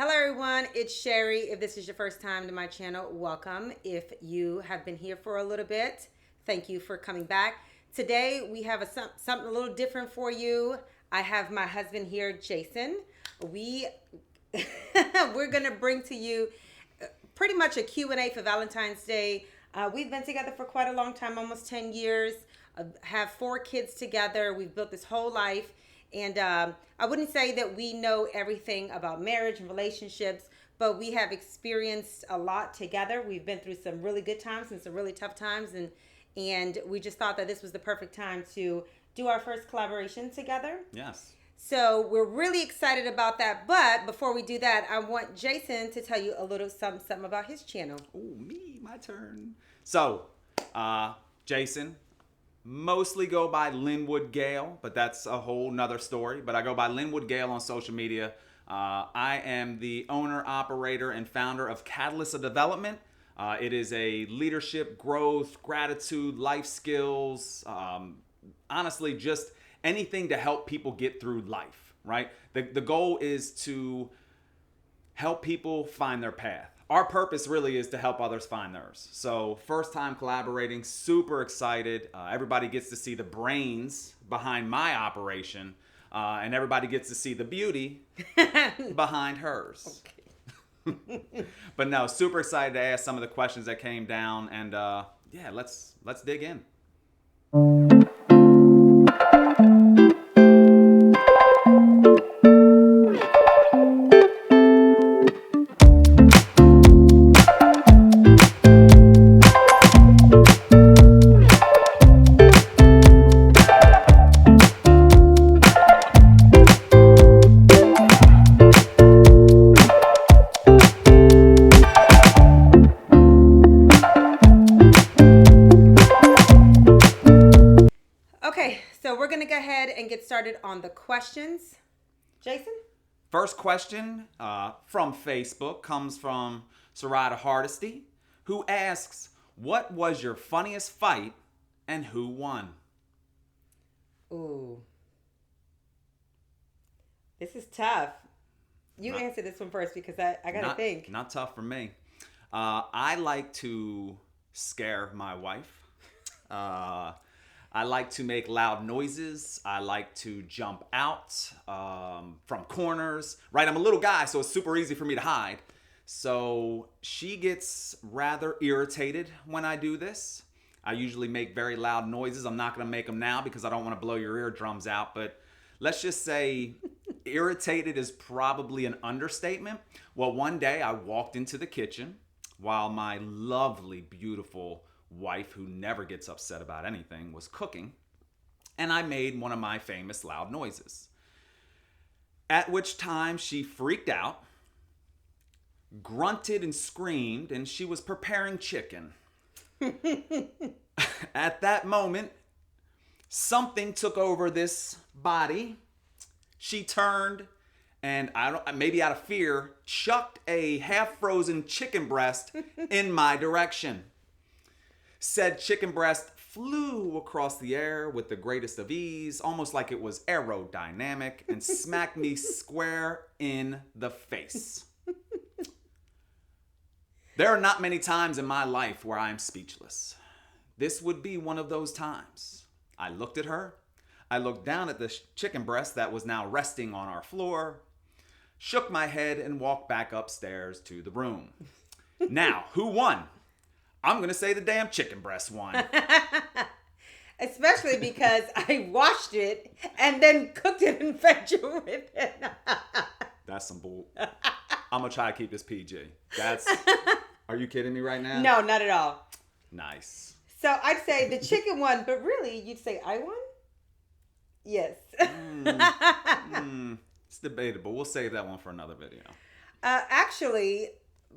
Hello everyone, it's Sherry. If this is your first time to my channel, welcome. If you have been here for a little bit, thank you for coming back. Today we have something a little different for you. I have my husband here, Jason. We're gonna bring to you pretty much a Q&A for Valentine's Day. We've been together for quite a long time, almost 10 years. Have 4 kids together. We've built this whole life. And I wouldn't say that we know everything about marriage and relationships, but we have experienced a lot together. We've been through some really good times and some really tough times. And we just thought that this was the perfect time to do our first collaboration together. Yes. So we're really excited about that. But before we do that, I want Jason to tell you a little something about his channel. Oh, my turn. So, Jason, mostly go by Linwood Gale, but that's a whole nother story. But I go by Linwood Gale on social media. I am the owner, operator, and founder of Catalyst of Development. It is a leadership, growth, gratitude, life skills, honestly, just anything to help people get through life, right? The goal is to help people find their path. Our purpose really is to help others find theirs. So first time collaborating, super excited. Everybody gets to see the brains behind my operation, and everybody gets to see the beauty behind hers. Okay. But no, super excited to ask some of the questions that came down, and yeah, let's dig in. Get started on the questions. Jason? First question from Facebook comes from Sarada Hardesty, who asks, what was your funniest fight and who won? Ooh. This is tough. You answer this one first because I got to think. Not tough for me. I like to scare my wife. I like to make loud noises. I like to jump out from corners, right? I'm a little guy, so it's super easy for me to hide. So she gets rather irritated when I do this. I usually make very loud noises. I'm not going to make them now because I don't want to blow your eardrums out. But let's just say irritated is probably an understatement. Well, one day I walked into the kitchen while my lovely, beautiful wife, who never gets upset about anything, was cooking, and I made one of my famous loud noises. At which time she freaked out, grunted and screamed, and she was preparing chicken. At that moment, something took over this body. She turned and maybe out of fear, chucked a half-frozen chicken breast in my direction. Said chicken breast flew across the air with the greatest of ease, almost like it was aerodynamic, and smacked me square in the face. There are not many times in my life where I am speechless. This would be one of those times. I looked at her. I looked down at the chicken breast that was now resting on our floor, shook my head, and walked back upstairs to the room. Now, who won? I'm going to say the damn chicken breast won. Especially because I washed it and then cooked it and fed you with it. That's some bull. I'm going to try to keep this PG. Are you kidding me right now? No, not at all. Nice. So I'd say the chicken won, but really you'd say I won? Yes. It's debatable. We'll save that one for another video. Actually,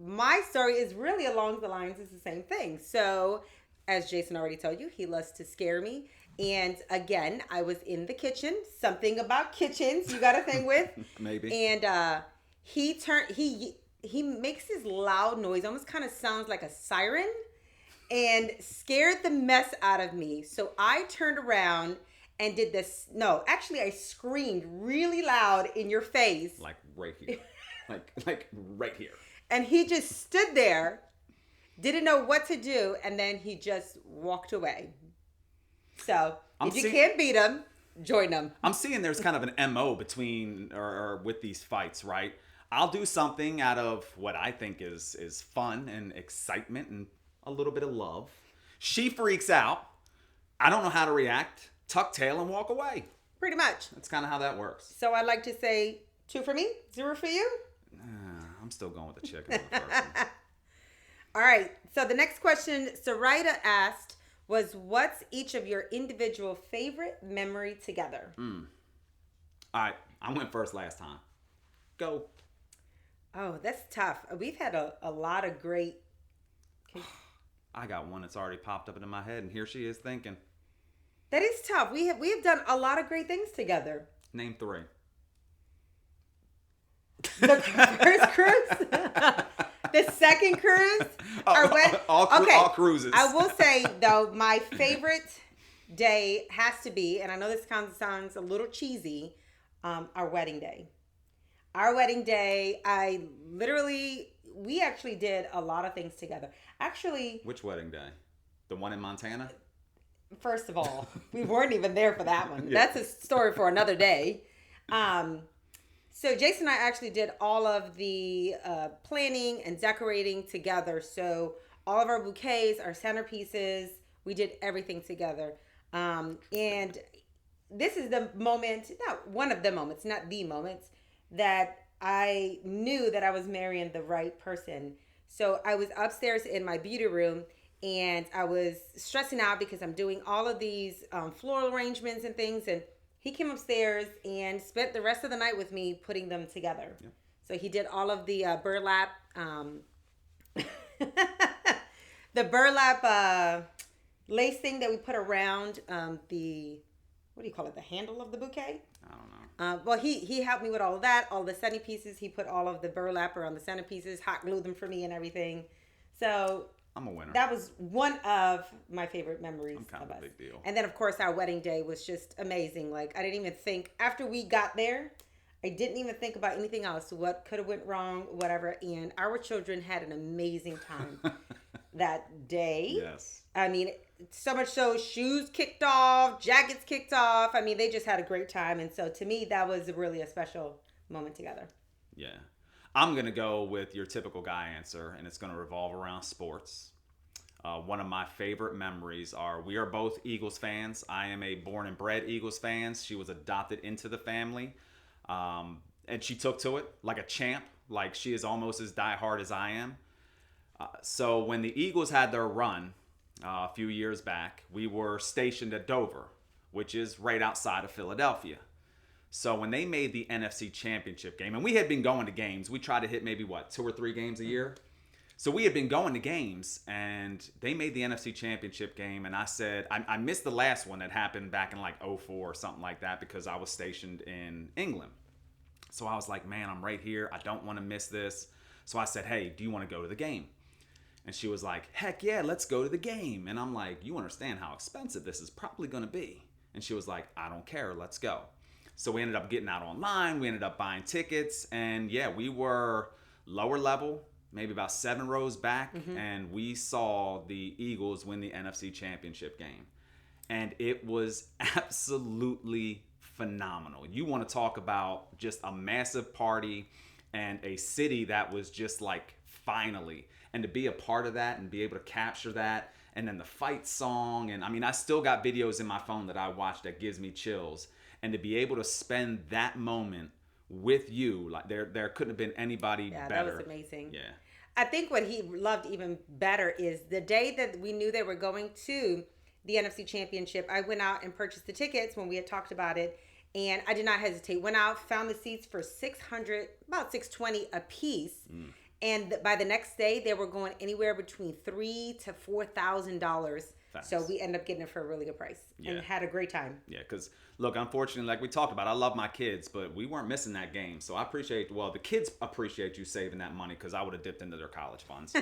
my story is really along the lines, it's the same thing. So, as Jason already told you, he loves to scare me. And again, I was in the kitchen. Something about kitchens you got a thing with. Maybe. And he makes this loud noise, almost kind of sounds like a siren, and scared the mess out of me. So I turned around and did this. No, actually I screamed really loud in your face. Like right here. like right here. And he just stood there, didn't know what to do, and then he just walked away. So if you can't beat him, join him. I'm seeing there's kind of an MO between or with these fights, right? I'll do something out of what I think is fun and excitement and a little bit of love. She freaks out. I don't know how to react. Tuck tail and walk away. Pretty much. That's kind of how that works. So I'd like to say 2 for me, 0 for you. I'm still going with the chicken on the first one. All right. So the next question Sarita asked was, what's each of your individual favorite memory together? All right. I went first last time. Go. Oh, that's tough. We've had a lot of great... I got one that's already popped up into my head, and here she is thinking. That is tough. We have done a lot of great things together. Name 3. The first cruise? The second cruise? All cruises. I will say, though, my favorite day has to be, and I know this kind of sounds a little cheesy, our wedding day. Our wedding day, we actually did a lot of things together. Actually... Which wedding day? The one in Montana? First of all, we weren't even there for that one. Yeah. That's a story for another day. So Jason and I actually did all of the planning and decorating together. So all of our bouquets, our centerpieces, we did everything together. And this is the moment, not one of the moments, not the moments, that I knew that I was marrying the right person. So I was upstairs in my beauty room, and I was stressing out because I'm doing all of these floral arrangements and things. And he came upstairs and spent the rest of the night with me putting them together. Yeah. So he did all of the burlap, the burlap lace thing that we put around the, what do you call it? The handle of the bouquet? I don't know. Well, he helped me with all of that, all the centerpieces. He put all of the burlap around the centerpieces, hot glued them for me and everything. So I'm a winner. that was one of my favorite memories. I'm kind of a big deal. And then, of course, our wedding day was just amazing. Like, I didn't even think, after we got there, I didn't even think about anything else. What could have went wrong, whatever. And our children had an amazing time that day. Yes. I mean, so much so, shoes kicked off, jackets kicked off. I mean, they just had a great time. And so, to me, that was really a special moment together. Yeah. I'm going to go with your typical guy answer, and it's going to revolve around sports. One of my favorite memories we are both Eagles fans. I am a born and bred Eagles fan. She was adopted into the family, and she took to it like a champ. Like, she is almost as diehard as I am. So when the Eagles had their run a few years back, we were stationed at Dover, which is right outside of Philadelphia. So when they made the NFC Championship game, and we had been going to games, we tried to hit maybe 2 or 3 games a year. So we had been going to games, and they made the NFC Championship game, and I said, I missed the last one that happened back in like 2004 or something like that because I was stationed in England. So I was like, man, I'm right here. I don't want to miss this. So I said, hey, do you want to go to the game? And she was like, heck yeah, let's go to the game. And I'm like, you understand how expensive this is probably going to be. And she was like, I don't care, let's go. So we ended up getting out online. We ended up buying tickets. And yeah, we were lower level, maybe about 7 rows back. Mm-hmm. And we saw the Eagles win the NFC Championship game. And it was absolutely phenomenal. You want to talk about just a massive party and a city that was just like, finally. And to be a part of that and be able to capture that. And then the fight song. And I mean, I still got videos in my phone that I watched that gives me chills. And to be able to spend that moment with you, like there couldn't have been anybody better. Yeah, that was amazing. Yeah. I think what he loved even better is the day that we knew they were going to the NFC Championship. I went out and purchased the tickets when we had talked about it, and I did not hesitate. Went out, found the seats for about $620 a piece. And by the next day, they were going anywhere between $3,000 to $4,000. So we ended up getting it for a really good price and had a great time. Yeah, because look, unfortunately, like we talked about, I love my kids, but we weren't missing that game. So I appreciate, the kids appreciate you saving that money because I would have dipped into their college funds.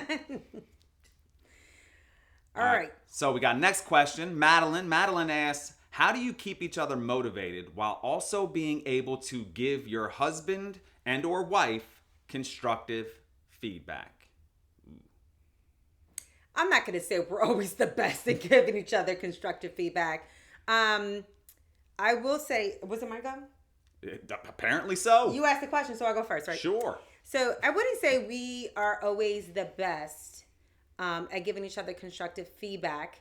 All right. So we got next question. Madeline. Madeline asks, how do you keep each other motivated while also being able to give your husband and or wife constructive feedback? I'm not going to say we're always the best at giving each other constructive feedback. I will say, was it my go? Apparently so. You asked the question, so I'll go first, right? Sure. So I wouldn't say we are always the best at giving each other constructive feedback.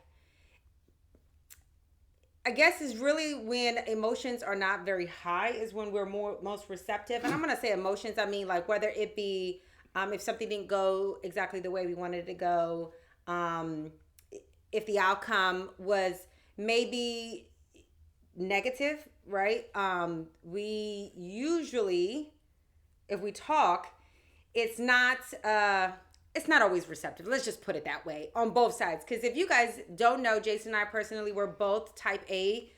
I guess is really when emotions are not very high is when we're most receptive. And I'm going to say emotions, I mean like whether it be if something didn't go exactly the way we wanted it to go, if the outcome was maybe negative, right? We usually, if we talk, it's not always receptive. Let's just put it that way on both sides. Because if you guys don't know, Jason and I personally, we're both type A.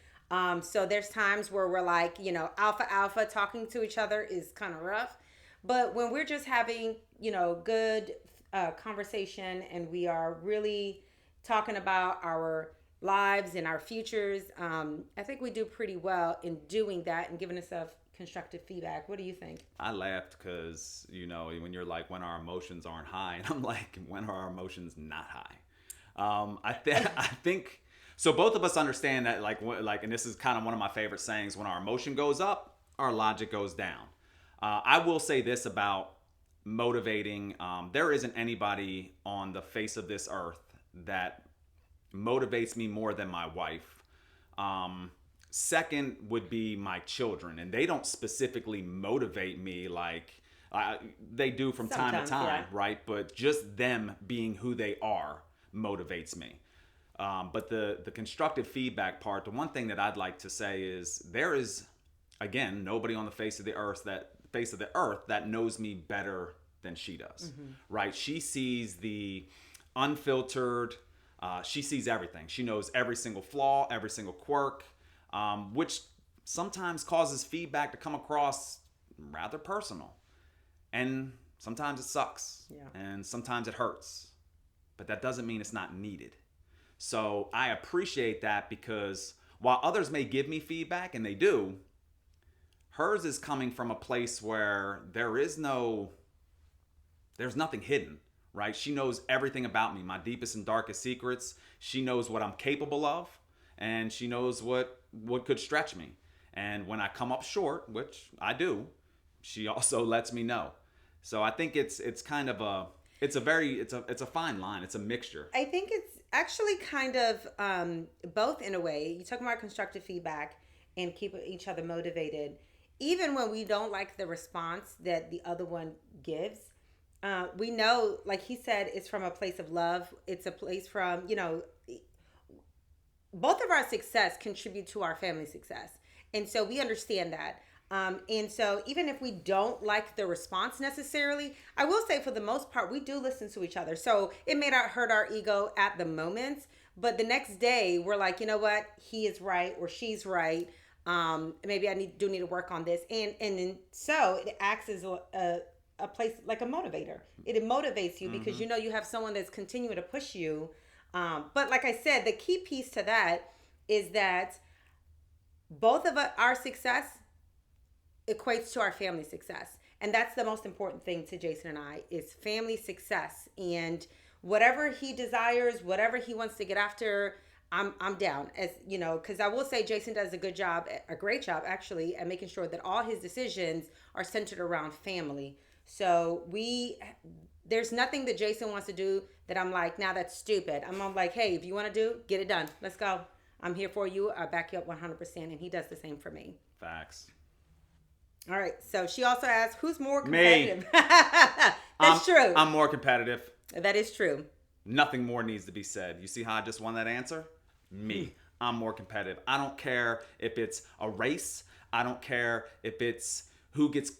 So there's times where we're like, alpha talking to each other is kind of rough. But when we're just having, good conversation and we are really talking about our lives and our futures, I think we do pretty well in doing that and giving ourselves constructive feedback. What do you think? I laughed because, when you're like, when our emotions aren't high, and I'm like, when are our emotions not high? I think, so both of us understand that and this is kind of one of my favorite sayings, when our emotion goes up, our logic goes down. I will say this about motivating. There isn't anybody on the face of this earth that motivates me more than my wife. Second would be my children, and they don't specifically motivate me like they do from time to time, yeah. Right? But just them being who they are motivates me. But the constructive feedback part, the one thing that I'd like to say is there is, again, nobody on the face of the earth that knows me better than she does, right? She sees the unfiltered. She sees everything. She knows every single flaw, every single quirk. Which sometimes causes feedback to come across rather personal. And sometimes it sucks. Yeah. And sometimes it hurts. But that doesn't mean it's not needed. So I appreciate that because while others may give me feedback, and they do, hers is coming from a place where there's nothing hidden, right? She knows everything about me, my deepest and darkest secrets. She knows what I'm capable of. And she knows what could stretch me. And when I come up short, which I do, she also lets me know. So I think it's kind of it's a fine line. It's a mixture. I think it's actually kind of both in a way. You talk about constructive feedback and keep each other motivated. Even when we don't like the response that the other one gives, we know, like he said, it's from a place of love. It's a place from, both of our success contribute to our family success. And so we understand that. And so even if we don't like the response necessarily, I will say for the most part, we do listen to each other. So it may not hurt our ego at the moment, but the next day we're like, you know what? He is right or she's right. Maybe I do need to work on this. And so it acts as a place like a motivator. It motivates you because you have someone that's continuing to push you. But like I said, the key piece to that is that both of our success equates to our family success. And that's the most important thing to Jason and I is family success. And whatever he desires, whatever he wants to get after, I'm down. As because I will say Jason does a great job actually, at making sure that all his decisions are centered around family. So there's nothing that Jason wants to do that I'm like, now that's stupid. I'm like, hey, if you want to do, get it done. Let's go. I'm here for you. I back you up 100%. And he does the same for me. Facts. All right. So she also asked, who's more competitive? Me. That's true. I'm more competitive. That is true. Nothing more needs to be said. You see how I just won that answer? Me. I'm more competitive. I don't care if it's a race. I don't care if it's who gets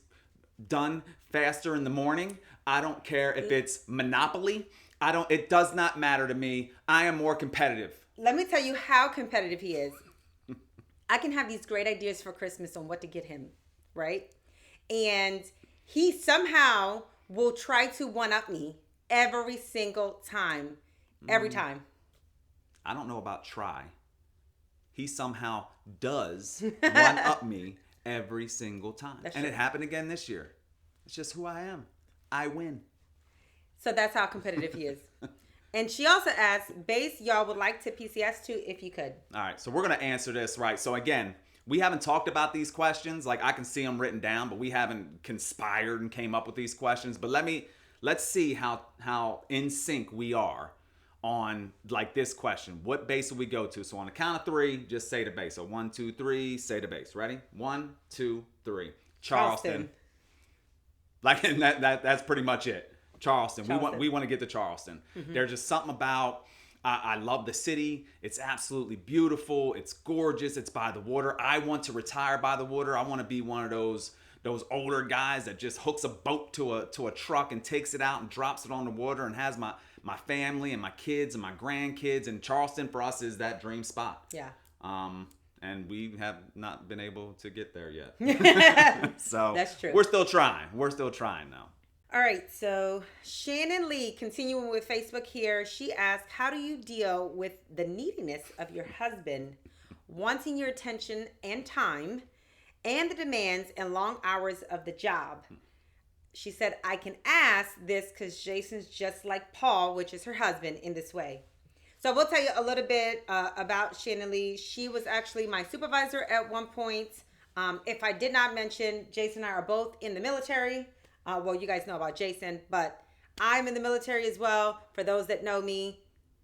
done faster in the morning. I don't care if it's Monopoly. It does not matter to me. I am more competitive. Let me tell you how competitive he is. I can have these great ideas for Christmas on what to get him, right? And he somehow will try to one-up me every single time. Every time. I don't know about try. He somehow does one-up me every single time. That's and true. It happened again this year. It's just who I am. I win. So that's how competitive he is. And she also asks, Base, y'all would like to PCS too if you could. All right, so we're going to answer this, right? So again, we haven't talked about these questions. Like, I can see them written down, but we haven't conspired and came up with these questions. But let's see how in sync we are on like this question. What base will we go to? So on the count of three, just say the base. So 1, 2, 3, say the base. Ready? 1, 2, 3. Charleston. Like, and that's pretty much it. Charleston. We want to get to Charleston. Mm-hmm. There's just something about. I love the city. It's absolutely beautiful. It's gorgeous. It's by the water. I want to retire by the water. I want to be one of those older guys that just hooks a boat to a truck and takes it out and drops it on the water and has my family and my kids and my grandkids. And Charleston for us is that dream spot. Yeah. And we have not been able to get there yet. So that's true. We're still trying though. All right, so Shannon Lee, continuing with Facebook here, she asked, how do you deal with the neediness of your husband wanting your attention and time and the demands and long hours of the job? She said, I can ask this because Jason's just like Paul, which is her husband, in this way. So we'll tell you a little bit about Shannon Lee. She was actually my supervisor at one point. If I did not mention, Jason and I are both in the military. Well, you guys know about Jason, but I'm in the military as well. For those that know me,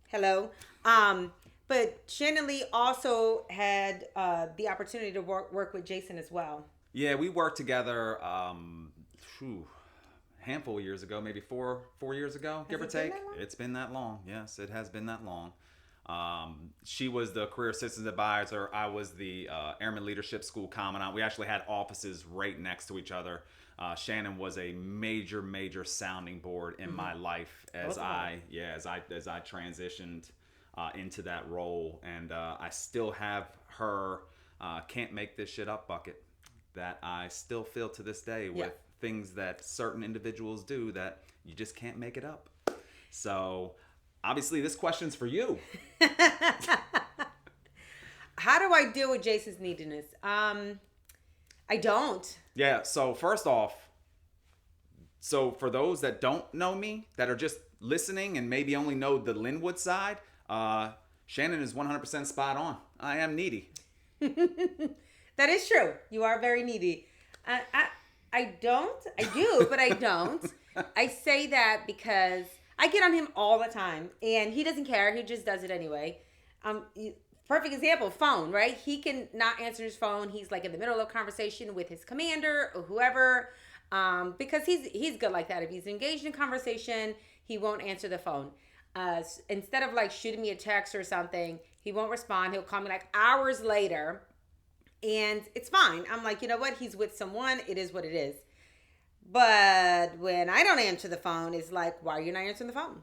hello. But Shannon Lee also had the opportunity to work with Jason as well. Yeah, we worked together a handful of years ago, maybe four years ago, give or take. It's been that long. Yes, it has been that long. She was the career assistance advisor. I was the Airman Leadership School commandant. We actually had offices right next to each other. Shannon was a major sounding board in my life as I transitioned into that role, and I still have her can't make this shit up bucket that I still feel to this day with things that certain individuals do that you just can't make it up. So obviously this question's for you. How do I deal with Jason's neediness? I don't. Yeah, so first off, so for those that don't know me, that are just listening and maybe only know the Linwood side, Shannon is 100% spot on. I am needy. That is true. You are very needy. I do, but I don't. I say that because I get on him all the time, and he doesn't care. He just does it anyway. Perfect example, phone, right? He can not answer his phone. He's like in the middle of a conversation with his commander or whoever, because he's good like that. If he's engaged in conversation, he won't answer the phone. Instead of like shooting me a text or something, he won't respond. He'll call me like hours later, and it's fine. I'm like, you know what? He's with someone. It is what it is. But when I don't answer the phone, it's like, why are you not answering the phone?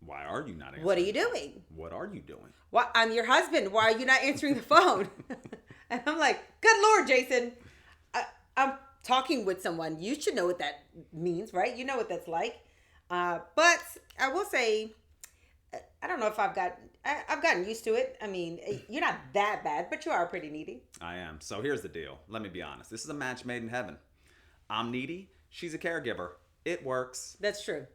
Why are you not answering? What are you doing? What are you doing? Well, I'm your husband. Why are you not answering the phone? And I'm like, good Lord, Jason. I'm talking with someone. You should know what that means, right? You know what that's like. But I will say, I don't know if I've gotten used to it. I mean, you're not that bad, but you are pretty needy. I am. So here's the deal. Let me be honest. This is a match made in heaven. I'm needy. She's a caregiver. It works. That's true.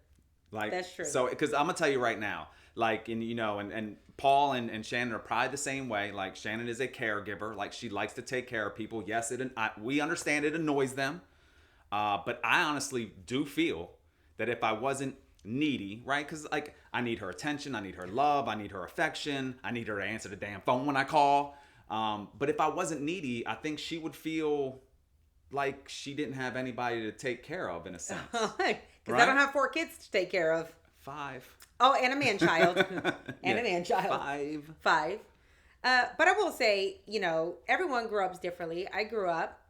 Like, that's true. So, because I'm gonna tell you right now, like, and Paul and Shannon are probably the same way. Like, Shannon is a caregiver. Like, she likes to take care of people. Yes, we understand it annoys them, but I honestly do feel that if I wasn't needy, right? Because like, I need her attention, I need her love, I need her affection, I need her to answer the damn phone when I call. But if I wasn't needy, I think she would feel like she didn't have anybody to take care of, in a sense. Because right? I don't have 4 kids to take care of. 5. Oh, and a man-child. A man-child. 5. But I will say, everyone grew up differently. I grew up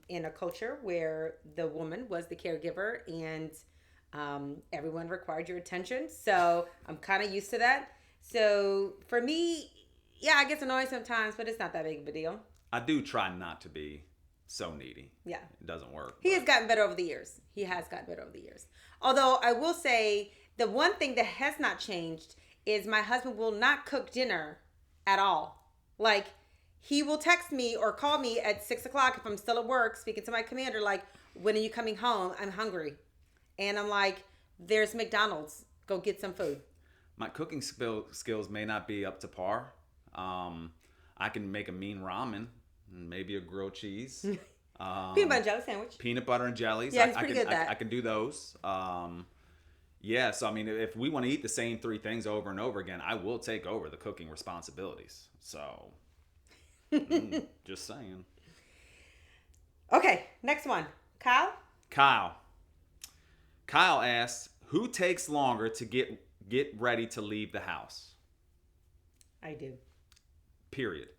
in a culture where the woman was the caregiver, and everyone required your attention. So I'm kind of used to that. So for me, yeah, I get annoyed sometimes, but it's not that big of a deal. I do try not to be so needy. Yeah. It doesn't work. He has gotten better over the years. Although I will say the one thing that has not changed is my husband will not cook dinner at all. Like, he will text me or call me at 6 o'clock if I'm still at work speaking to my commander, like, when are you coming home? I'm hungry. And I'm like, there's McDonald's. Go get some food. My cooking skills may not be up to par. I can make a mean ramen, maybe a grilled cheese. Peanut butter and jelly sandwich. Peanut butter and jellies. Yeah, he's pretty good at that. I can do those. Yeah, so I mean, if we want to eat the same 3 things over and over again, I will take over the cooking responsibilities. So, just saying. Okay, next one. Kyle? Kyle asks, who takes longer to get ready to leave the house? I do. Period.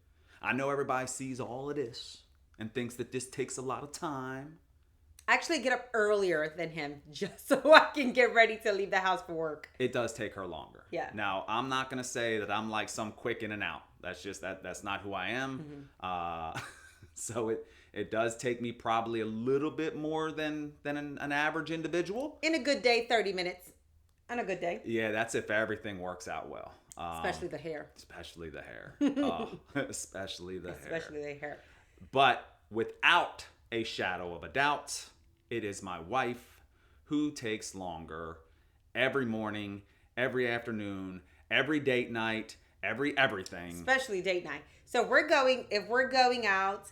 I know everybody sees all of this and thinks that this takes a lot of time. I actually get up earlier than him just so I can get ready to leave the house for work. It does take her longer. Yeah. Now, I'm not going to say that I'm like some quick in and out. That's just that's not who I am. Mm-hmm. So it does take me probably a little bit more than an average individual. In a good day, 30 minutes. On a good day. Yeah, that's if everything works out well. Especially the hair. Especially the hair. Especially the hair. But without a shadow of a doubt, it is my wife who takes longer every morning, every afternoon, every date night, everything. Especially date night. So if we're going out,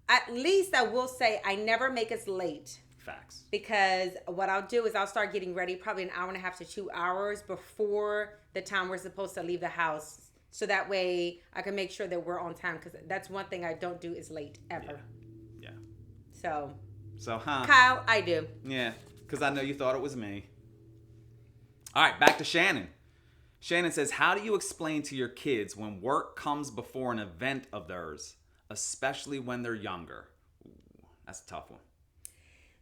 at least I will say I never make us late. Facts. Because what I'll do is I'll start getting ready probably an hour and a half to 2 hours before the time we're supposed to leave the house. So that way I can make sure that we're on time. Because that's one thing I don't do is late ever. Yeah. So, huh? Kyle, I do. Yeah, because I know you thought it was me. All right, back to Shannon. Shannon says, how do you explain to your kids when work comes before an event of theirs, especially when they're younger? Ooh, that's a tough one.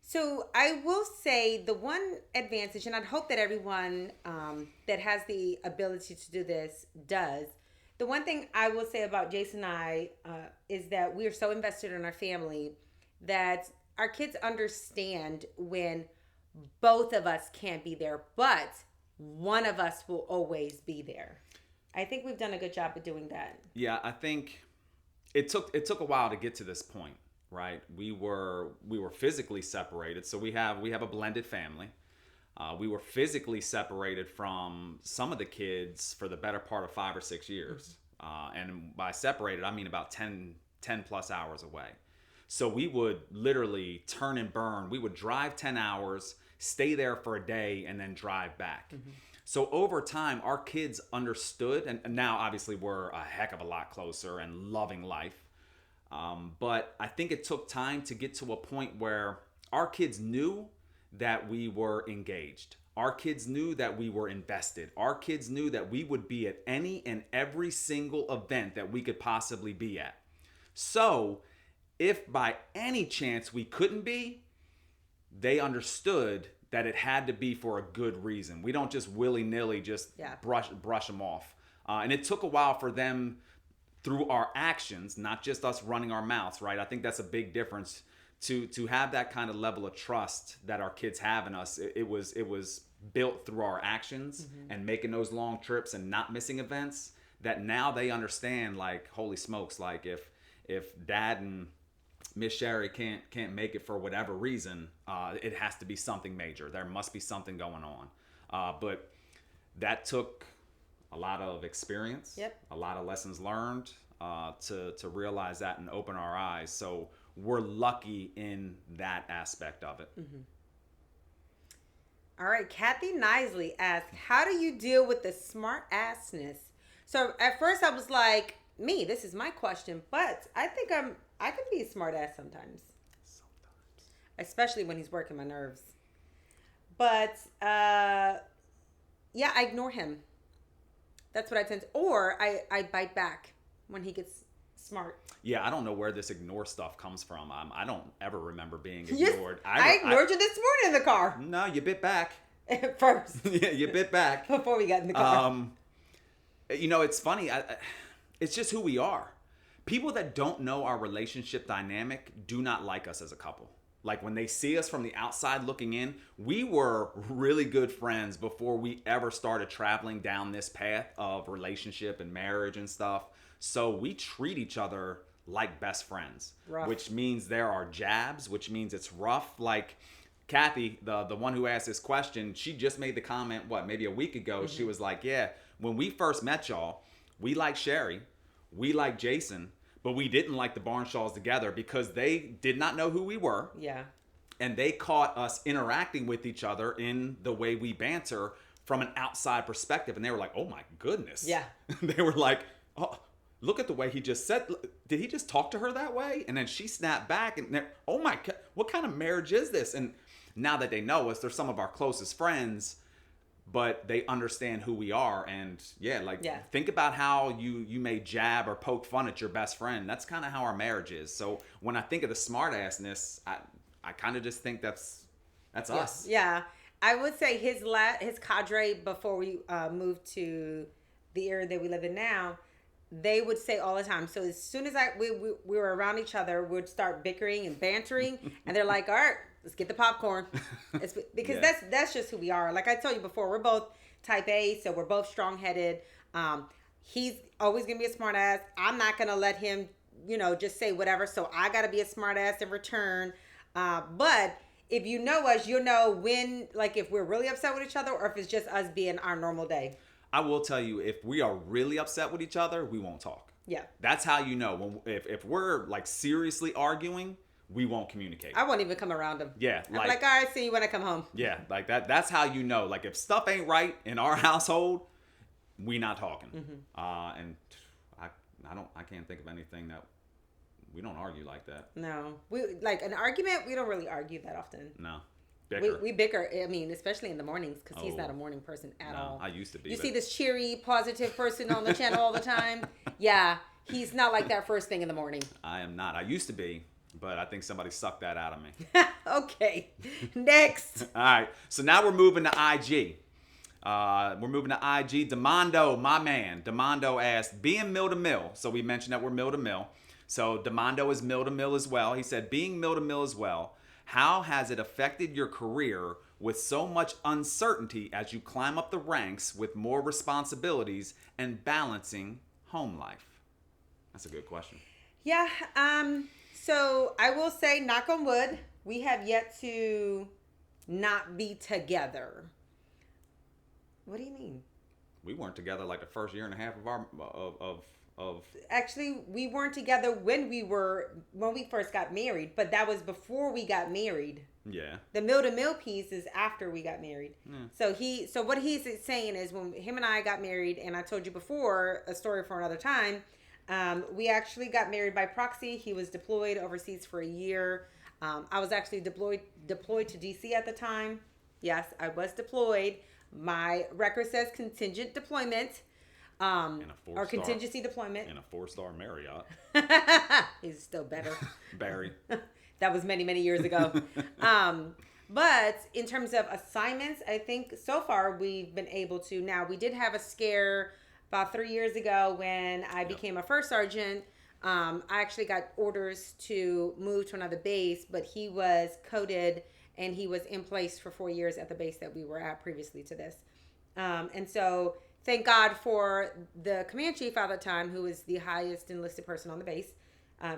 So I will say the one advantage, and I'd hope that everyone that has the ability to do this does. The one thing I will say about Jason and I is that we are so invested in our family that our kids understand when both of us can't be there, but one of us will always be there. I think we've done a good job of doing that. Yeah, I think it took a while to get to this point. Right, we were physically separated, so we have a blended family. We were physically separated from some of the kids for the better part of 5 or 6 years, and by separated I mean about 10 plus hours away. So we would literally turn and burn. We would drive 10 hours, stay there for a day, and then drive back. Mm-hmm. So over time, our kids understood, and now obviously we're a heck of a lot closer and loving life. But I think it took time to get to a point where our kids knew that we were engaged. Our kids knew that we were invested. Our kids knew that we would be at any and every single event that we could possibly be at. So if by any chance we couldn't be, they understood that it had to be for a good reason. We don't just willy-nilly just brush them off. And it took a while for them, through our actions, not just us running our mouths, right? I think that's a big difference to have that kind of level of trust that our kids have in us. It was built through our actions and making those long trips and not missing events, that now they understand, like, holy smokes, like if Dad and Miss Sherry can't make it for whatever reason, it has to be something major. There must be something going on. But that took a lot of experience, a lot of lessons learned to realize that and open our eyes. So we're lucky in that aspect of it. Mm-hmm. All right, Kathy Nisley asks, how do you deal with the smart assness? So at first I was like, this is my question, but I think I can be a smart ass sometimes. Especially when he's working my nerves. But I ignore him. That's what I tend to, or I bite back when he gets smart. Yeah, I don't know where this ignore stuff comes from. I don't ever remember being ignored. I ignored you this morning in the car. No, you bit back. First. Yeah, you bit back. Before we got in the car. It's funny. It's just who we are. People that don't know our relationship dynamic do not like us as a couple. Like when they see us from the outside looking in, we were really good friends before we ever started traveling down this path of relationship and marriage and stuff. So we treat each other like best friends, which means there are jabs, which means it's rough. Like Kathy, the one who asked this question, she just made the comment, maybe a week ago. She was like, yeah, when we first met y'all, we liked Sherry, we liked Jason, but we didn't like the Barnshaws together because they did not know who we were. Yeah. And they caught us interacting with each other in the way we banter from an outside perspective. And they were like, oh my goodness. Yeah. They were like, oh, look at the way he just said, did he just talk to her that way? And then she snapped back and oh my God, what kind of marriage is this? And now that they know us, they're some of our closest friends, but they understand who we are. And think about how you may jab or poke fun at your best friend. That's kind of how our marriage is. So when I think of the smart assness, I kind of just think that's us. Yeah. I would say his cadre before we moved to the area that we live in now, they would say all the time. So as soon as we were around each other, we'd start bickering and bantering, and they're like, all right, let's get the popcorn. It's because that's just who we are. Like I told you before, we're both type A, so we're both strong-headed. He's always going to be a smart ass. I'm not going to let him, just say whatever. So I got to be a smart ass in return. But if you know us, you'll know when, like, if we're really upset with each other or if it's just us being our normal day. I will tell you, if we are really upset with each other, we won't talk. Yeah. That's how you know. If we're, like, seriously arguing, we won't communicate. I won't even come around him. Yeah. I'm like, all right, see you when I come home. Yeah, like that's how you know. Like, if stuff ain't right in our household, we not talking. Mm-hmm. And I can't think of anything that we don't argue like that. No. We like an argument, we don't really argue that often. No. Bicker. We bicker, I mean, especially in the mornings, because he's not a morning person at all. I used to be. You see this cheery, positive person on the channel all the time? Yeah, he's not like that first thing in the morning. I am not. I used to be, but I think somebody sucked that out of me. Okay, next. All right, so now we're moving to IG. Demondo, my man. Demondo asked, being mill to mill. So we mentioned that we're mill to mill. So Demondo is mill to mill as well. He said, being mill to mill as well, how has it affected your career with so much uncertainty as you climb up the ranks with more responsibilities and balancing home life? That's a good question. Yeah. So I will say, knock on wood, we have yet to not be together. What do you mean? We weren't together like the first year and a half of Actually, we weren't together when we first got married, but that was before we got married. Yeah. The mill to mill piece is after we got married. So what he's saying is, when him and I got married, and I told you before, a story for another time, we actually got married by proxy. He was deployed overseas for a year. I was actually deployed to DC at the time. Yes, I was deployed. My record says contingent deployment. Or contingency deployment. In a 4-star Marriott. He's still better. Barry. That was many, many years ago. But in terms of assignments, I think so far we've been able to. Now, we did have a scare about 3 years ago when I became a first sergeant. I actually got orders to move to another base, but he was coded and he was in place for 4 years at the base that we were at previously to this. And so thank God for the command chief at the time, who was the highest enlisted person on the base.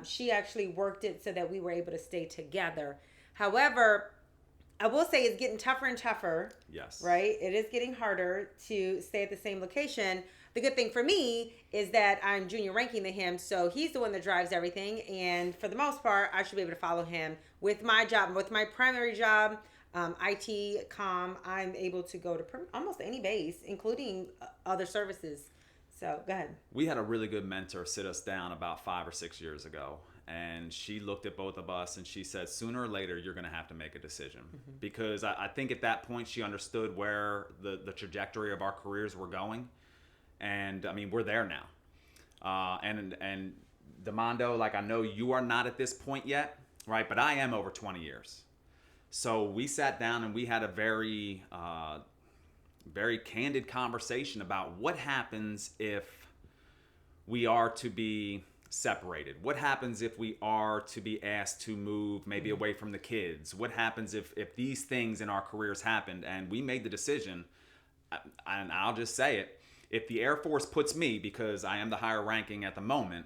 She actually worked it so that we were able to stay together. However, I will say it's getting tougher and tougher. Yes. Right? It is getting harder to stay at the same location. The good thing for me is that I'm junior ranking to him, so he's the one that drives everything. And for the most part, I should be able to follow him. With my job, with my primary job, IT, comm, I'm able to go to almost any base, including other services. So go ahead. We had a really good mentor sit us down about 5 or 6 years ago. And she looked at both of us and she said, sooner or later, you're going to have to make a decision. Mm-hmm. Because I think at that point, she understood where the trajectory of our careers were going. And I mean, we're there now. And Demondo, like, I know you are not at this point yet, right? But I am over 20 years. So we sat down and we had a very, very candid conversation about what happens if we are to be separated. What happens if we are to be asked to move maybe away from the kids? What happens if these things in our careers happened? And we made the decision, and I'll just say it, if the Air Force puts me, because I am the higher ranking at the moment,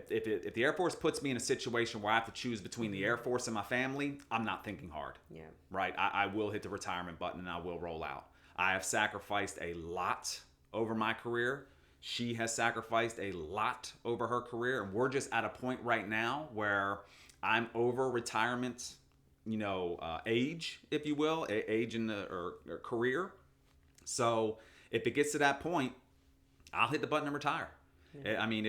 If the Air Force puts me in a situation where I have to choose between the Air Force and my family, I'm not thinking hard. Yeah. Right? I will hit the retirement button and I will roll out. I have sacrificed a lot over my career. She has sacrificed a lot over her career. And we're just at a point right now where I'm over retirement, age, if you will, age in the or career. So if it gets to that point, I'll hit the button and retire. Yeah. I mean,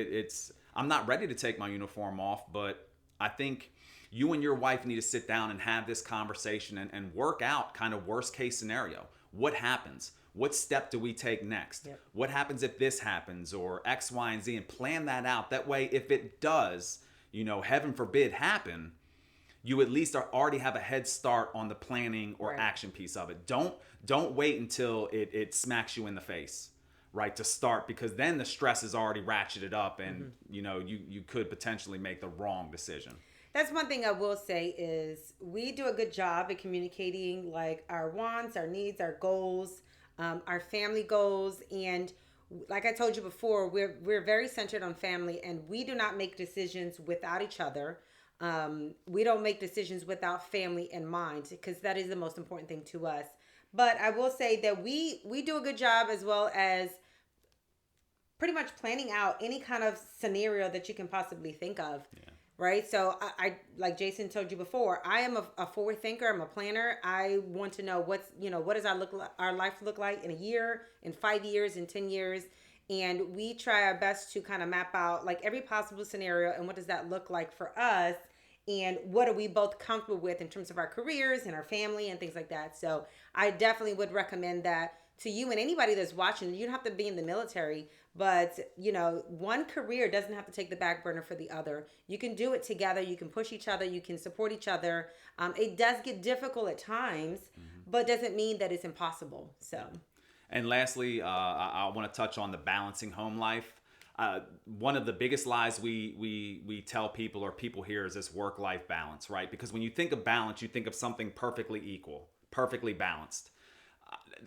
I'm not ready to take my uniform off, but I think you and your wife need to sit down and have this conversation and work out kind of worst case scenario. What happens? What step do we take next? Yep. What happens if this happens, or X, Y, and Z, and plan that out. That way, if it does, heaven forbid, happen, you at least already have a head start on the planning or action piece of it. Don't wait until it smacks you in the face, right, to start, because then the stress is already ratcheted up, and you could potentially make the wrong decision. That's one thing I will say is we do a good job at communicating like our wants, our needs, our goals, our family goals. And like I told you before, we're very centered on family, and we do not make decisions without each other. We don't make decisions without family in mind, because that is the most important thing to us. But I will say that we do a good job, as well as pretty much planning out any kind of scenario that you can possibly think of. Yeah. Right. So I like Jason told you before, I am a forward thinker. I'm a planner. I want to know what does our life look like in a year, in 5 years, in 10 years. And we try our best to kind of map out like every possible scenario and what does that look like for us, and what are we both comfortable with in terms of our careers and our family and things like that. So I definitely would recommend that to you and anybody that's watching. You don't have to be in the military, but one career doesn't have to take the back burner for the other. You can do it together. You can push each other. You can support each other. It does get difficult at times, but doesn't mean that it's impossible. So, and lastly, I want to touch on the balancing home life. One of the biggest lies we tell people, or people hear, is this work-life balance, right? Because when you think of balance, you think of something perfectly equal, perfectly balanced.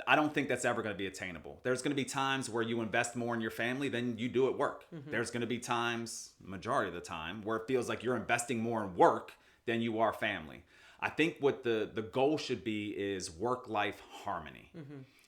I don't think that's ever going to be attainable. There's going to be times where you invest more in your family than you do at work. Mm-hmm. There's going to be times, majority of the time, where it feels like you're investing more in work than you are family. I think what the goal should be is work-life harmony,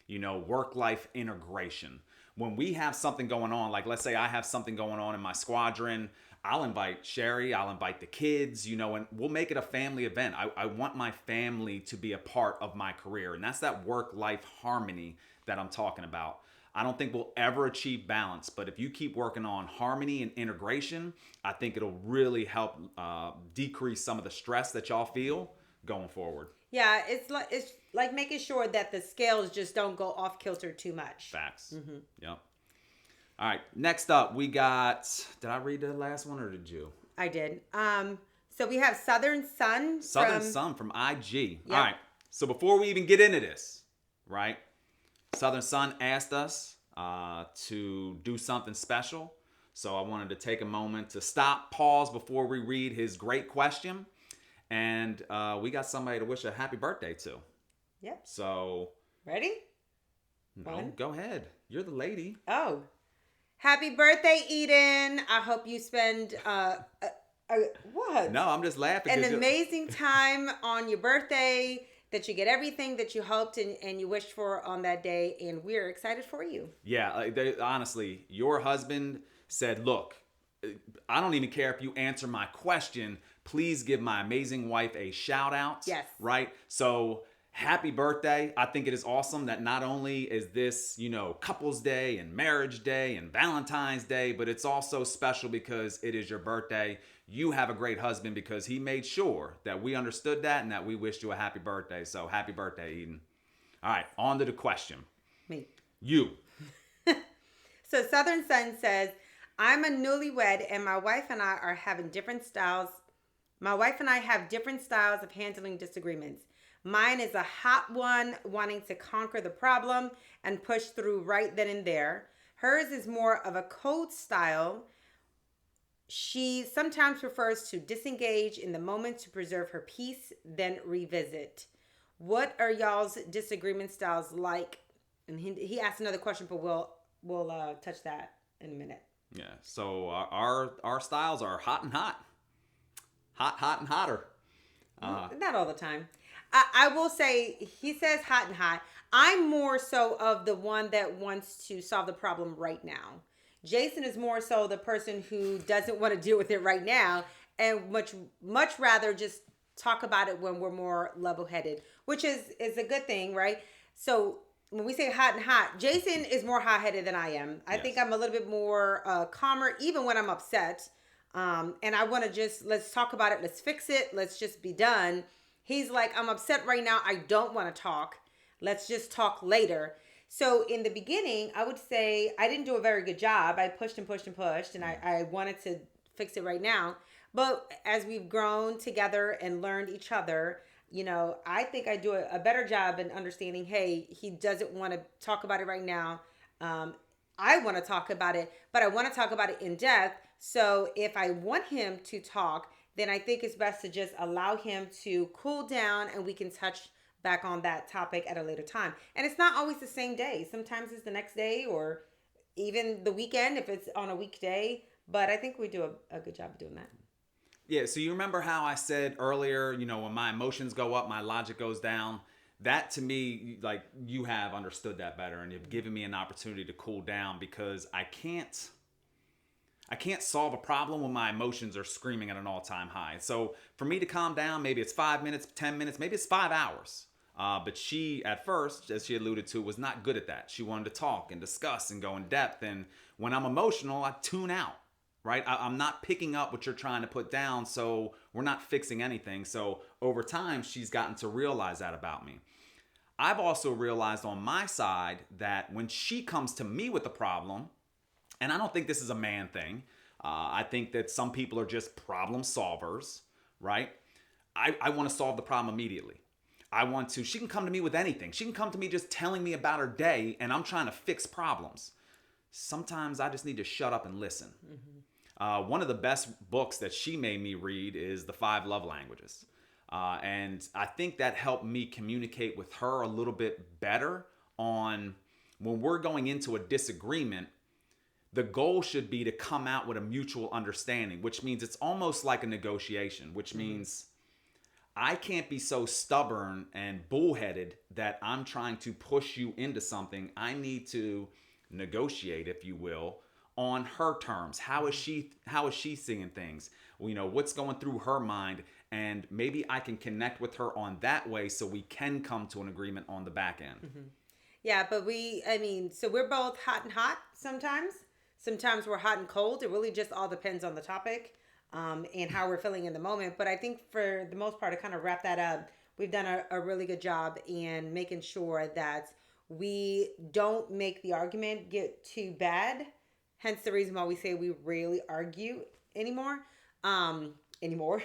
work-life integration. When we have something going on, like let's say I have something going on in my squadron, I'll invite Sherry, I'll invite the kids, and we'll make it a family event. I want my family to be a part of my career. And that's that work-life harmony that I'm talking about. I don't think we'll ever achieve balance, but if you keep working on harmony and integration, I think it'll really help decrease some of the stress that y'all feel going forward. Yeah, it's like making sure that the scales just don't go off kilter too much. Facts. Mm-hmm. Yep. All right, next up, we got, did I read the last one or did you? I did. So we have Southern Sun from IG. Yep. All right, so before we even get into this, right, Southern Sun asked us to do something special. So I wanted to take a moment to pause before we read his great question. And we got somebody to wish a happy birthday to. Yep. So. Ready? No, go ahead. You're the lady. Oh. Happy birthday, Eden. I hope you spend what? No, I'm just laughing. An amazing time on your birthday, that you get everything that you hoped and you wished for on that day, and we're excited for you. Yeah, honestly, your husband said, look, I don't even care if you answer my question. Please give my amazing wife a shout out. Yes. Right? So happy birthday. I think it is awesome that not only is this, Couples Day and Marriage Day and Valentine's Day, but it's also special because it is your birthday. You have a great husband because he made sure that we understood that and that we wished you a happy birthday. So happy birthday, Eden. All right, on to the question. Me. You. So Southern Sun says, I'm a newlywed and my wife and I have different styles of handling disagreements. Mine is a hot one, wanting to conquer the problem and push through right then and there. Hers is more of a cold style. She sometimes prefers to disengage in the moment to preserve her peace, then revisit. What are y'all's disagreement styles like? And he asked another question, but we'll touch that in a minute. Yeah. So our styles are hot and hot, hot and hotter. Not all the time. I will say he says hot and hot. I'm more so of the one that wants to solve the problem right now. Jason is more so the person who doesn't want to deal with it right now and much rather just talk about it when we're more level-headed, which is a good thing, right? So when we say hot and hot, Jason is more hot-headed than I am. I think Yes. I'm a little bit more calmer even when I'm upset. And I want to just, let's talk about it. Let's fix it. Let's just be done. He's like, I'm upset right now. I don't want to talk. Let's just talk later. So in the beginning, I would say I didn't do a very good job. I pushed and pushed and pushed, and I wanted to fix it right now. But as we've grown together and learned each other, I think I do a better job in understanding, hey, he doesn't want to talk about it right now. I want to talk about it, but I want to talk about it in depth. So if I want him to talk, then I think it's best to just allow him to cool down and we can touch back on that topic at a later time. And it's not always the same day. Sometimes it's the next day or even the weekend if it's on a weekday. But I think we do a good job of doing that. Yeah, so you remember how I said earlier, when my emotions go up, my logic goes down. That to me, like, you have understood that better and you've given me an opportunity to cool down because I can't solve a problem when my emotions are screaming at an all-time high. So for me to calm down, maybe it's 5 minutes, 10 minutes, maybe it's 5 hours. But she, at first, as she alluded to, was not good at that. She wanted to talk and discuss and go in depth. And when I'm emotional, I tune out, right? I'm not picking up what you're trying to put down, so we're not fixing anything. So over time, she's gotten to realize that about me. I've also realized on my side that when she comes to me with a problem, and I don't think this is a man thing. I think that some people are just problem solvers, right? I want to solve the problem immediately. She can come to me with anything. She can come to me just telling me about her day and I'm trying to fix problems. Sometimes I just need to shut up and listen. Mm-hmm. One of the best books that she made me read is The 5 Love Languages. And I think that helped me communicate with her a little bit better on when we're going into a disagreement. The goal should be to come out with a mutual understanding, which means it's almost like a negotiation, which means I can't be so stubborn and bullheaded that I'm trying to push you into something. I need to negotiate, if you will, on her terms. How is she seeing things? What's going through her mind, and maybe I can connect with her on that way so we can come to an agreement on the back end. Mm-hmm. Yeah, but so we're both hot and hot sometimes. Sometimes we're hot and cold. It really just all depends on the topic and how we're feeling in the moment. But I think for the most part, to kind of wrap that up, we've done a really good job in making sure that we don't make the argument get too bad. Hence the reason why we say we rarely argue anymore. Anymore.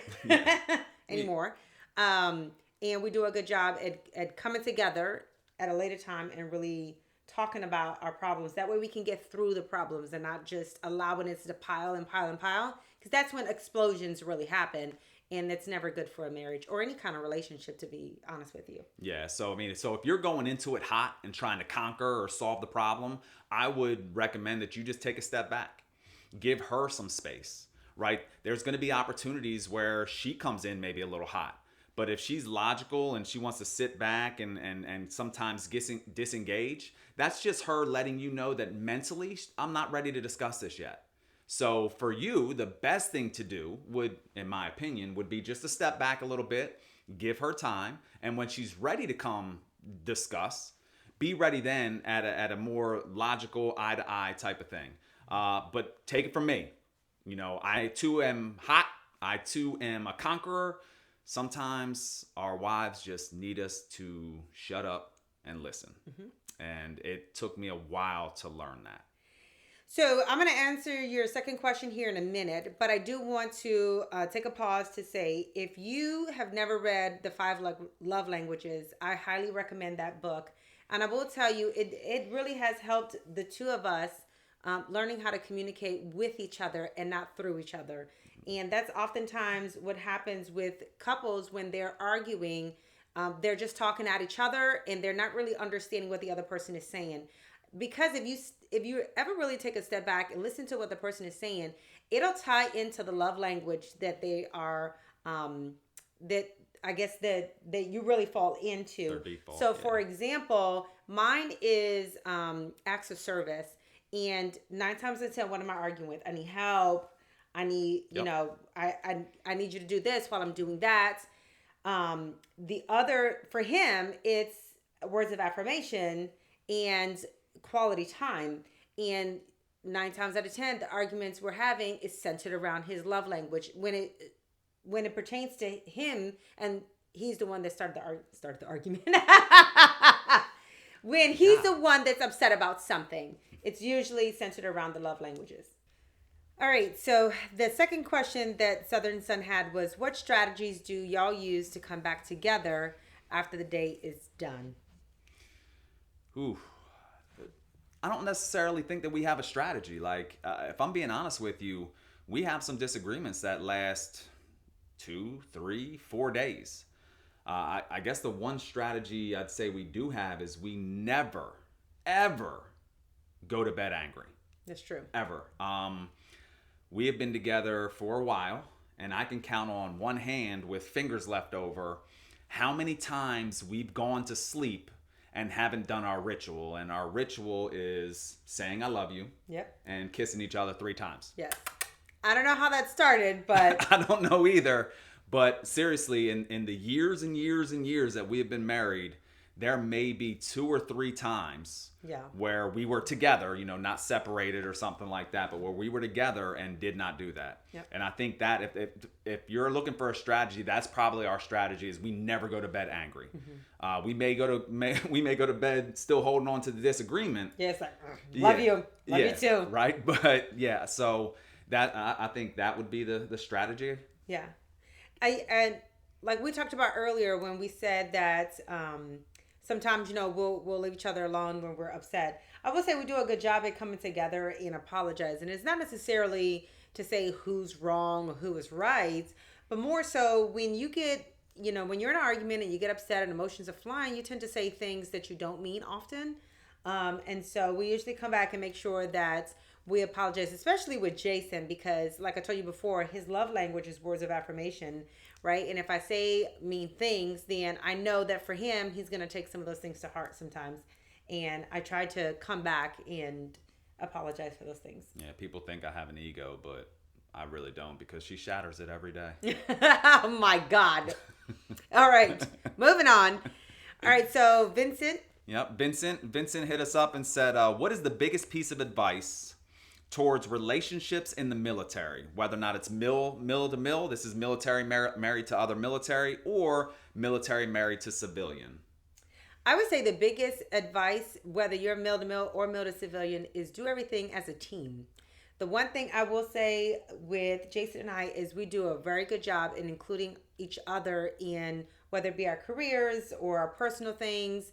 And we do a good job at coming together at a later time and really talking about our problems. That way we can get through the problems and not just allowing it to pile and pile and pile, because that's when explosions really happen, and it's never good for a marriage or any kind of relationship, to be honest with you. Yeah, so if you're going into it hot and trying to conquer or solve the problem, I would recommend that you just take a step back. Give her some space, right? There's going to be opportunities where she comes in maybe a little hot. But if she's logical and she wants to sit back and sometimes disengage, that's just her letting you know that mentally, I'm not ready to discuss this yet. So for you, the best thing to do would, in my opinion, would be just to step back a little bit, give her time. And when she's ready to come discuss, be ready then at a more logical eye-to-eye type of thing. But take it from me. I too am hot. I too am a conqueror. Sometimes our wives just need us to shut up and listen. Mm-hmm. And it took me a while to learn that. So I'm going to answer your second question here in a minute, but I do want to take a pause to say, if you have never read The 5 Love Languages, I highly recommend that book. And I will tell you, it really has helped the two of us learning how to communicate with each other and not through each other. And that's oftentimes what happens with couples when they're arguing. They're just talking at each other and they're not really understanding what the other person is saying. because if you ever really take a step back and listen to what the person is saying, it'll tie into the love language that they are that I guess that you really fall into. Their default, So yeah. for example, mine is acts of service, and 9 times out of 10, what am I arguing with? I need help. I need, you Yep. know, I need you to do this while I'm doing that. The other, for him, it's words of affirmation and quality time. And 9 times out of 10, the arguments we're having is centered around his love language. When it pertains to him, and he's the one that started the argument. When he's the one that's upset about something, it's usually centered around the love languages. All right, so the second question that Southern Sun had was, what strategies do y'all use to come back together after the date is done? Ooh. I don't necessarily think that we have a strategy. Like, if I'm being honest with you, we have some disagreements that last 2, 3, 4 days. I guess the one strategy I'd say we do have is we never, ever go to bed angry. That's true. Ever. We have been together for a while, and I can count on one hand with fingers left over how many times we've gone to sleep and haven't done our ritual. And our ritual is saying I love you. Yep. And kissing each other 3 times. Yes. I don't know how that started, but I don't know either. But seriously, in the years and years and years that we have been married, there may be 2 or 3 times where we were together, you know, not separated or something like that, but where we were together and did not do that. Yep. And I think that if you're looking for a strategy, that's probably our strategy, is we never go to bed angry. Mm-hmm. We may go to bed still holding on to the disagreement. Yeah, it's like, love you too. Right. But yeah, so that I think that would be the strategy. Yeah. And like we talked about earlier when we said that sometimes, you know, we'll leave each other alone when we're upset. I will say we do a good job at coming together and apologize. And it's not necessarily to say who's wrong or who is right, but more so when you get, you know, when you're in an argument and you get upset and emotions are flying, you tend to say things that you don't mean often. And so we usually come back and make sure that we apologize, especially with Jason, because like I told you before, his love language is words of affirmation, right? And if I say mean things, then I know that for him, he's going to take some of those things to heart sometimes. And I try to come back and apologize for those things. Yeah, people think I have an ego, but I really don't, because she shatters it every day. Oh my God. All right, moving on. All right, so Vincent. Yep, Vincent hit us up and said, what is the biggest piece of advice towards relationships in the military, whether or not it's mill to mill, this is military married to other military, or military married to civilian? I would say the biggest advice, whether you're mill to mill or mill to civilian, is do everything as a team. The one thing I will say with Jason and I is we do a very good job in including each other in whether it be our careers or our personal things.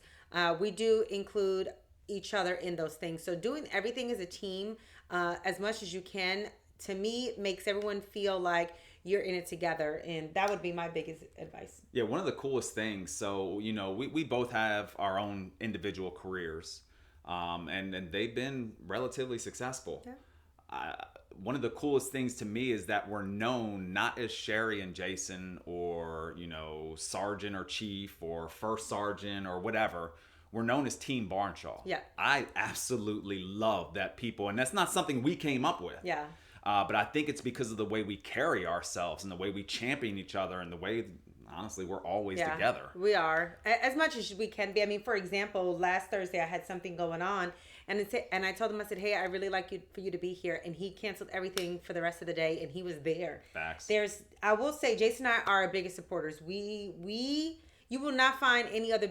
We do include each other in those things. So doing everything as a team, as much as you can, to me, makes everyone feel like you're in it together. And that would be my biggest advice. Yeah, one of the coolest things, so, you know, we both have our own individual careers, and they've been relatively successful. Yeah. One of the coolest things to me is that we're known not as Sherry and Jason, or, you know, sergeant or chief or first sergeant or whatever. We're known as Team Barnshaw. Yeah. I absolutely love that people, and that's not something we came up with. Yeah. But I think it's because of the way we carry ourselves and the way we champion each other and the way, honestly, we're always together. We are, as much as we can be. I mean, for example, last Thursday I had something going on, and I told him, I said, hey, I really like for you to be here, and he canceled everything for the rest of the day, and he was there. Facts. I will say, Jason and I are our biggest supporters. You will not find any other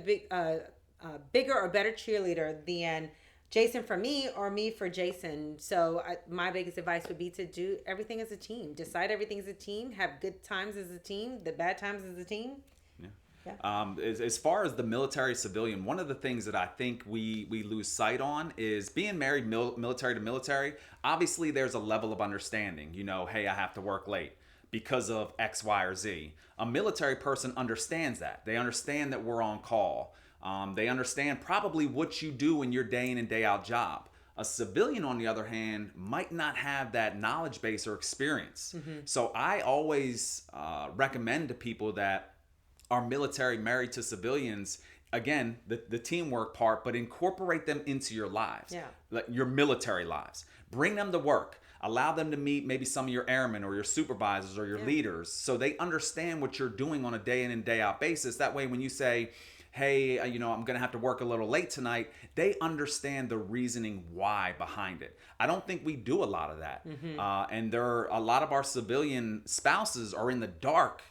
bigger or better cheerleader than Jason for me or me for Jason. So my biggest advice would be to do everything as a team. Decide everything as a team. Have good times as a team. The bad times as a team. Yeah. As far as the military civilian, one of the things that I think we lose sight on is being married military to military. Obviously, there's a level of understanding. You know, hey, I have to work late because of X, Y, or Z. A military person understands that. They understand that we're on call. They understand probably what you do in your day in and day out job. A civilian, on the other hand, might not have that knowledge base or experience. So I always recommend to people that are military married to civilians, again, the teamwork part, but incorporate them into your lives, like your military lives. Bring them to work. Allow them to meet maybe some of your airmen or your supervisors or your leaders, so they understand what you're doing on a day in and day out basis. That way, when you say, hey, I'm going to have to work a little late tonight, they understand the reasoning why behind it. I don't think we do a lot of that. And a lot of our civilian spouses are in the dark,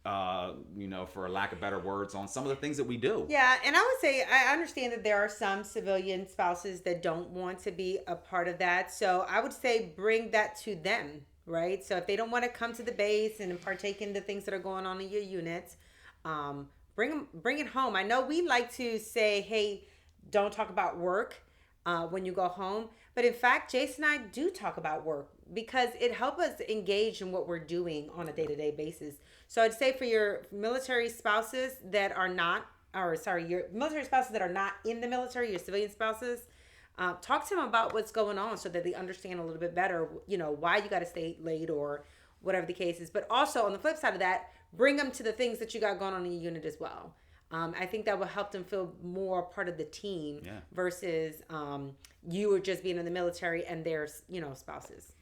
for lack of better words, on some of the things that we do. Yeah, and I would say I understand that there are some civilian spouses that don't want to be a part of that. So I would say bring that to them, right? So if they don't want to come to the base and partake in the things that are going on in your units, bring it home. I know we like to say, hey, don't talk about work when you go home. But in fact, Jason and I do talk about work because it helps us engage in what we're doing on a day-to-day basis. So I'd say for your military spouses that are not, your military spouses that are not in the military, your civilian spouses, talk to them about what's going on so that they understand a little bit better, why you got to stay late or whatever the case is. But also on the flip side of that, bring them to the things that you got going on in your unit as well. I think that will help them feel more part of the team versus you were just being in the military and their, spouses.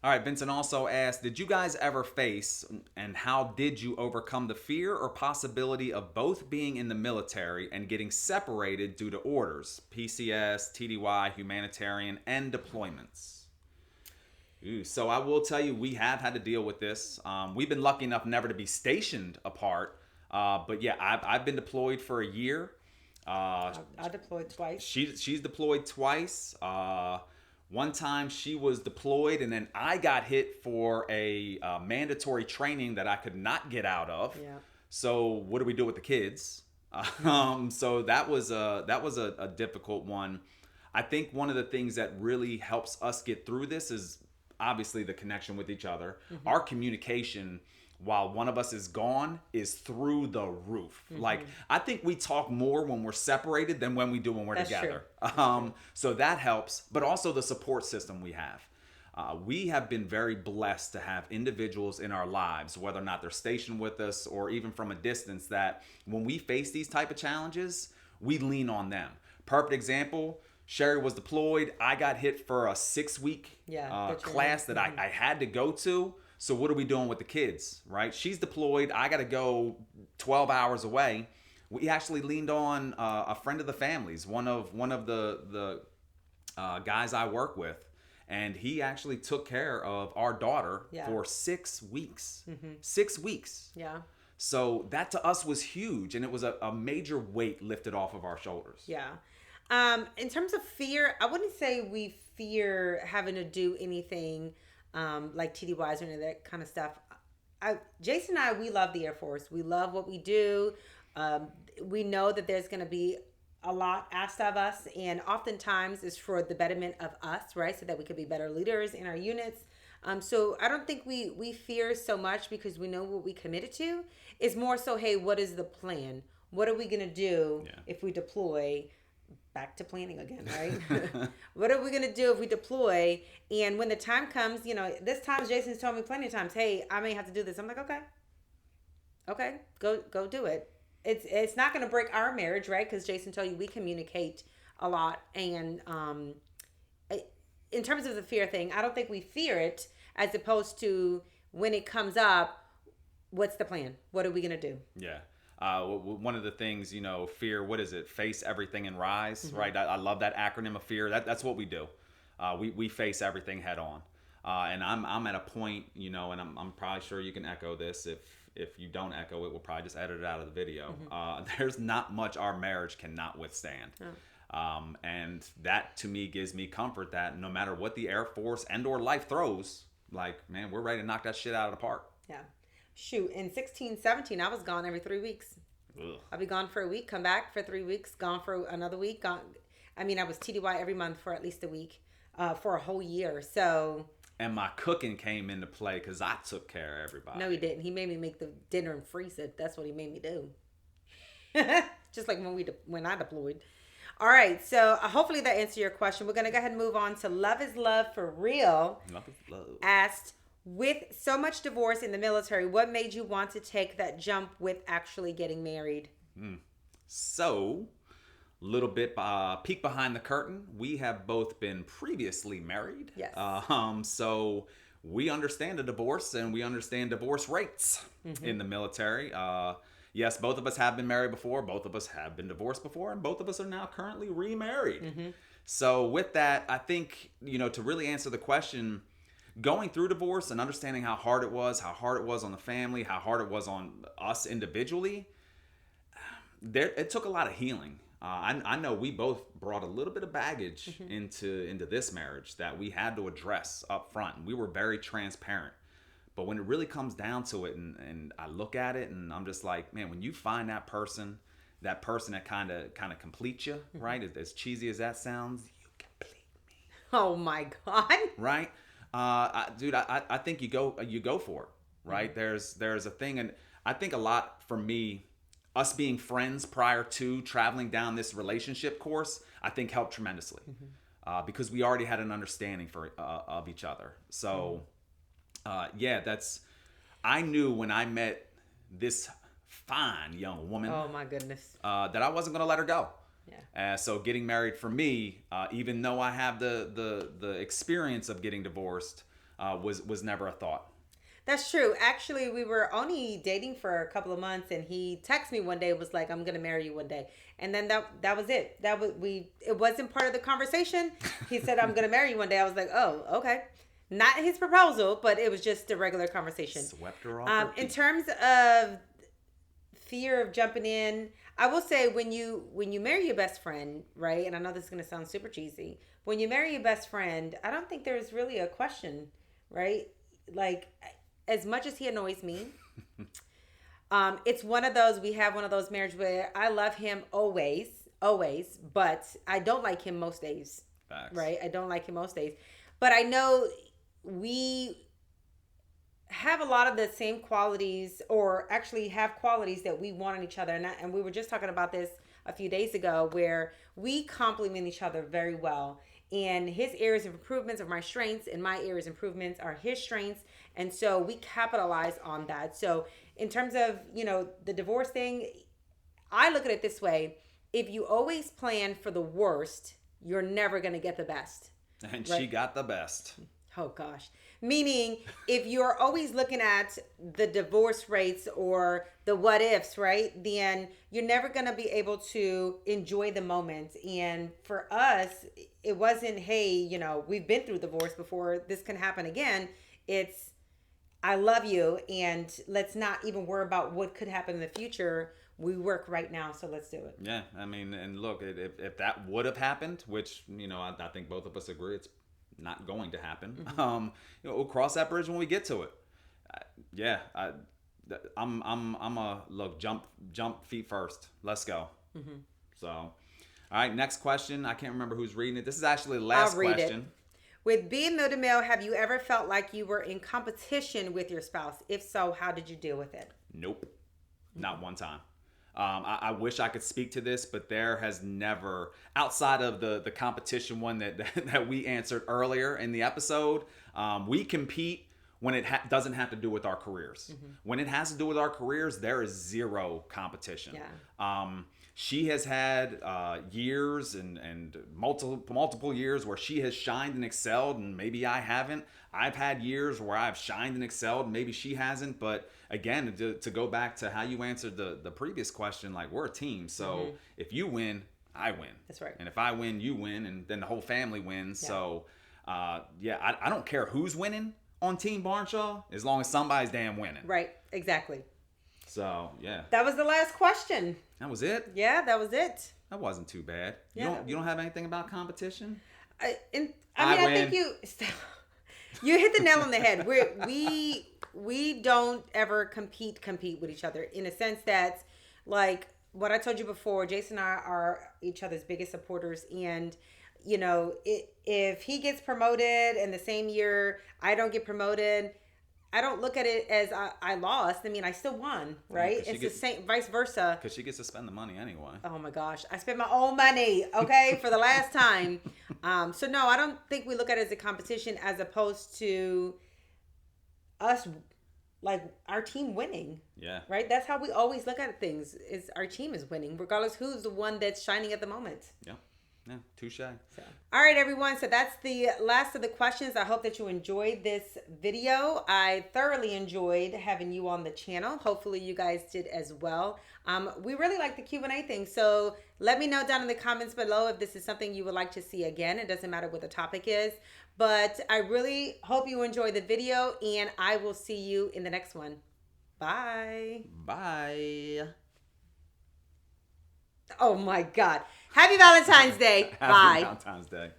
All right, Vincent also asked, did you guys ever face, and how did you overcome the fear or possibility of both being in the military and getting separated due to orders, PCS, TDY, humanitarian, and deployments? So I will tell you, we have had to deal with this. We've been lucky enough never to be stationed apart. But yeah, I've been deployed for a year. I deployed twice. She's deployed twice. One time she was deployed, and then I got hit for a mandatory training that I could not get out of. Yeah. So what do we do with the kids? So that was a difficult one. I think one of the things that really helps us get through this is obviously the connection with each other. Our communication, while one of us is gone, is through the roof. Like, I think we talk more when we're separated than when we do when we're together. So that helps, but also the support system we have. We have been very blessed to have individuals in our lives, whether or not they're stationed with us or even from a distance, that when we face these type of challenges, we lean on them. Perfect example, Sherry was deployed. I got hit for a 6-week class that I had to go to. So what are we doing with the kids, right? She's deployed. I got to go 12 hours away. We actually leaned on a friend of the family's, one of the guys I work with, and he actually took care of our daughter for 6 weeks. 6 weeks. Yeah. So that to us was huge, and it was a major weight lifted off of our shoulders. Yeah. In terms of fear, I wouldn't say we fear having to do anything like TDYs or any of that kind of stuff. Jason and I, we love the Air Force. We love what we do. We know that there's going to be a lot asked of us, and oftentimes it's for the betterment of us, right? So that we could be better leaders in our units. So I don't think we fear so much because we know what we committed to. It's more so, hey, what is the plan? What are we going to do if we deploy? Back to planning again, right? What are we going to do if we deploy? And when the time comes, this time Jason's told me plenty of times, hey, I may have to do this. I'm like, okay, go do it. It's not going to break our marriage, right? Because Jason told you we communicate a lot. And in terms of the fear thing, I don't think we fear it, as opposed to when it comes up, what's the plan? What are we going to do? Yeah. One of the things, fear, what is it? Face everything and rise, right? I love that acronym of fear. That's what we do. We face everything head on. And I'm at a point, and I'm probably sure you can echo this. If you don't echo it, we'll probably just edit it out of the video. There's not much our marriage cannot withstand. And that to me gives me comfort that no matter what the Air Force and or life throws, like, man, we're ready to knock that shit out of the park. Yeah. Shoot, in 16, 17, I was gone every 3 weeks. Ugh. I'll be gone for a week, come back for 3 weeks, gone for another week. I was TDY every month for at least a week, for a whole year. So. And my cooking came into play because I took care of everybody. No, he didn't. He made me make the dinner and freeze it. That's what he made me do. just like when I deployed. All right, so hopefully that answered your question. We're gonna go ahead and move on to Love is Love for Real. Love is love. Asked, with so much divorce in the military, what made you want to take that jump with actually getting married? So, little bit peek behind the curtain. We have both been previously married. Yes. So we understand a divorce and we understand divorce rates in the military. Yes, both of us have been married before. Both of us have been divorced before, and both of us are now currently remarried. So with that, I think, to really answer the question, going through divorce and understanding how hard it was on the family, how hard it was on us individually, it took a lot of healing. I know we both brought a little bit of baggage into this marriage that we had to address up front. And we were very transparent. But when it really comes down to it, and I look at it, and I'm just like, man, when you find that person that kind of completes you, right? As cheesy as that sounds, you complete me. Oh my God! Right, dude, I think you go for it, right? There's a thing, and I think a lot for me, us being friends prior to traveling down this relationship course, I think helped tremendously, because we already had an understanding of each other. So. I knew when I met this fine young woman. Oh my goodness. That I wasn't going to let her go. Yeah. So getting married for me, even though I have the experience of getting divorced, was never a thought. That's true. Actually, we were only dating for a couple of months, and he texted me one day, was like, "I'm gonna marry you one day," and then that was it. It wasn't part of the conversation. He said, "I'm gonna marry you one day." I was like, "Oh, okay." Not his proposal, but it was just a regular conversation. Swept her off. In terms of fear of jumping in, I will say when you marry your best friend, right? And I know this is going to sound super cheesy. When you marry your best friend, I don't think there's really a question, right? Like, as much as he annoys me, it's one of those, we have one of those marriages where I love him always, but I don't like him most days. Facts. Right? I don't like him most days. But I know we have a lot of the same qualities, or actually have qualities that we want in each other. And we were just talking about this a few days ago, where we complement each other very well. And his areas of improvements are my strengths, and my areas of improvements are his strengths. And so we capitalize on that. So in terms of, the divorce thing, I look at it this way. If you always plan for the worst, you're never going to get the best. And right? She got the best. Oh gosh. Meaning, if you're always looking at the divorce rates or the what ifs, right? Then you're never going to be able to enjoy the moment. And for us, it wasn't, hey, we've been through divorce before, this can happen again. It's, I love you, and let's not even worry about what could happen in the future. We work right now, so let's do it. Yeah, I mean, and look, if that would have happened, which I think both of us agree it's not going to happen. We'll cross that bridge when we get to it. I'm a look, jump feet first. Let's go. So, all right, next question. I can't remember who's reading it. This is actually the last question. With being middle to male, have you ever felt like you were in competition with your spouse? If so, how did you deal with it? Nope, not one time. I wish I could speak to this, but there has never, outside of the competition one that we answered earlier in the episode, we compete when it doesn't have to do with our careers. When it has to do with our careers, there is zero competition. Yeah. She has had years and multiple years where she has shined and excelled, and maybe I haven't. I've had years where I've shined and excelled, maybe she hasn't. But again, to go back to how you answered the previous question, like, we're a team. So if you win, I win. That's right. And if I win, you win, and then the whole family wins. Yeah. So I don't care who's winning on Team Barnshaw, as long as somebody's damn winning. Right, exactly. So, yeah. That was the last question. That was it? Yeah, that was it. That wasn't too bad. Yeah. You don't have anything about competition? I think you hit the nail on the head. We don't ever compete with each other, in a sense that, like what I told you before, Jason and I are each other's biggest supporters. And if he gets promoted and the same year I don't get promoted, I don't look at it as I lost. I mean, I still won, right? It's the same, vice versa. Because she gets to spend the money anyway. Oh my gosh, I spent my own money, okay, for the last time. So no, I don't think we look at it as a competition as opposed to us, like our team winning. Yeah. Right? That's how we always look at things, is our team is winning, regardless who's the one that's shining at the moment. Yeah. Yeah, touche. So, all right, everyone. So that's the last of the questions. I hope that you enjoyed this video. I thoroughly enjoyed having you on the channel. Hopefully you guys did as well. We really like the Q&A thing. So let me know down in the comments below if this is something you would like to see again. It doesn't matter what the topic is. But I really hope you enjoyed the video, and I will see you in the next one. Bye. Bye. Oh my God. Happy Valentine's Day. Bye. Happy Valentine's Day.